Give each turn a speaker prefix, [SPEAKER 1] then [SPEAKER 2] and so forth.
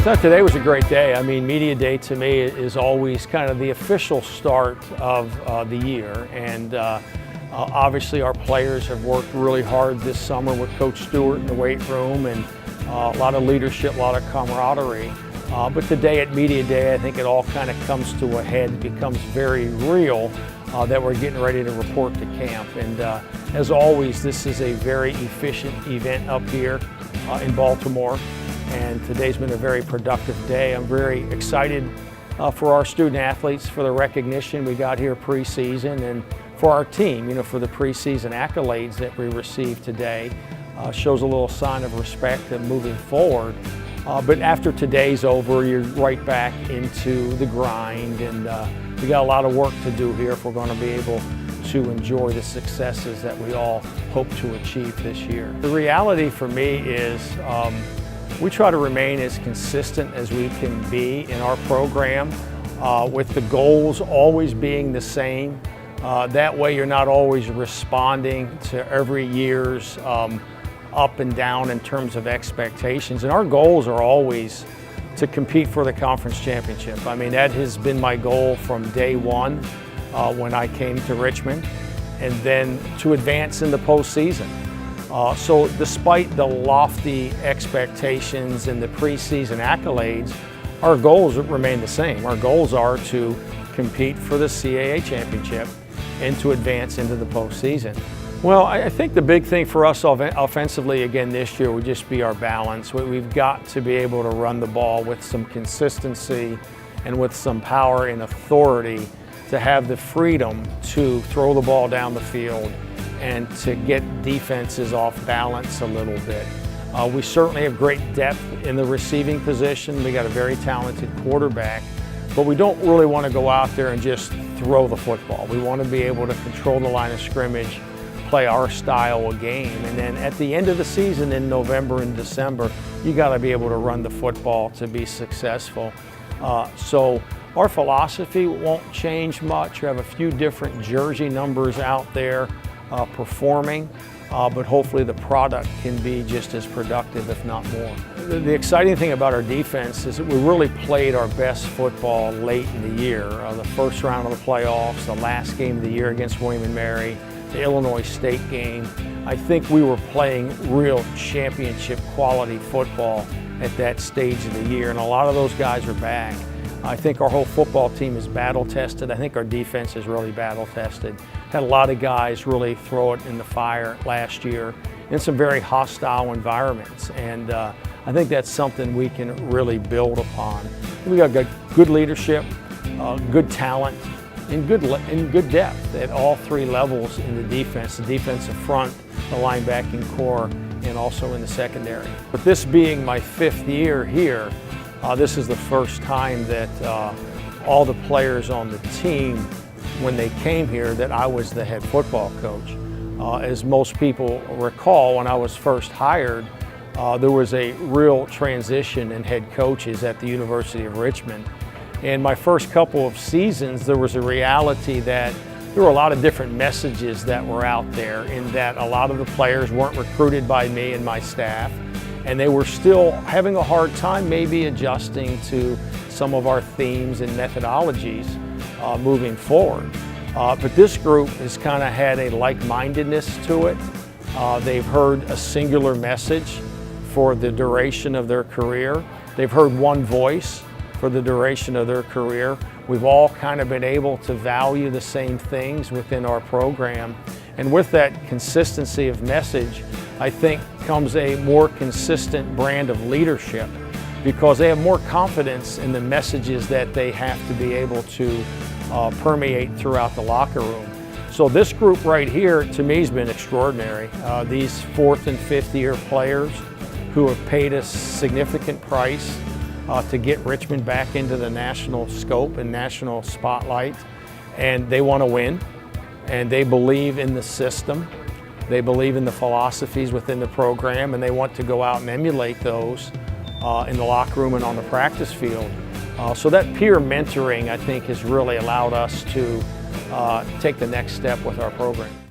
[SPEAKER 1] So today was a great day. I mean, Media Day to me is always kind of the official start of the year. And obviously our players have worked really hard this summer with Coach Stewart in the weight room, and a lot of leadership, a lot of camaraderie. But today at Media Day, I think it all kind of comes to a head. It becomes very real that we're getting ready to report to camp. And as always, this is a very efficient event up here in Baltimore. And today's been a very productive day. I'm very excited for our student athletes, for the recognition we got here preseason, and for our team, for the preseason accolades that we received today. Shows a little sign of respect and moving forward. But after today's over, you're right back into the grind, and we got a lot of work to do here if we're going to be able to enjoy the successes that we all hope to achieve this year. The reality for me is we try to remain as consistent as we can be in our program, with the goals always being the same. That way you're not always responding to every year's up and down in terms of expectations. And our goals are always to compete for the conference championship. I mean, that has been my goal from day one when I came to Richmond, and then to advance in the postseason. So despite the lofty expectations and the preseason accolades, our goals remain the same. Our goals are to compete for the CAA championship and to advance into the postseason. Well, I think the big thing for us offensively again this year would just be our balance. We've got to be able to run the ball with some consistency and with some power and authority to have the freedom to throw the ball down the field and to get defenses off balance a little bit. We certainly have great depth in the receiving position. We got a very talented quarterback, but we don't really want to go out there and just throw the football. We want to be able to control the line of scrimmage, play our style of game, and then at the end of the season in November and December, you got to be able to run the football to be successful. So our philosophy won't change much. We have a few different jersey numbers out there performing, but hopefully the product can be just as productive, if not more. The exciting thing about our defense is that we really played our best football late in the year. The first round of the playoffs, the last game of the year against William & Mary, the Illinois State game. I think we were playing real championship quality football at that stage of the year, and a lot of those guys are back. I think our whole football team is battle tested. I think our defense is really battle tested. Had a lot of guys really throw it in the fire last year in some very hostile environments, and I think that's something we can really build upon. We got good leadership, good talent, and good depth at all three levels in the defense: the defensive front, the linebacking core, and also in the secondary. But this being my 5th year here, this is the first time that all the players on the team, when they came here, that I was the head football coach. As most people recall, when I was first hired, there was a real transition in head coaches at the University of Richmond. And my first couple of seasons, there was a reality that there were a lot of different messages that were out there, in that a lot of the players weren't recruited by me and my staff, and they were still having a hard time maybe adjusting to some of our themes and methodologies moving forward. But this group has kind of had a like-mindedness to it. They've heard a singular message for the duration of their career. They've heard one voice for the duration of their career. We've all kind of been able to value the same things within our program. And with that consistency of message, I think comes a more consistent brand of leadership, because they have more confidence in the messages that they have to be able to permeate throughout the locker room. So this group right here, to me, has been extraordinary. These 4th and 5th year players who have paid a significant price to get Richmond back into the national scope and national spotlight, and they want to win, and they believe in the system. They believe in the philosophies within the program, and they want to go out and emulate those in the locker room and on the practice field. So that peer mentoring, I think, has really allowed us to take the next step with our program.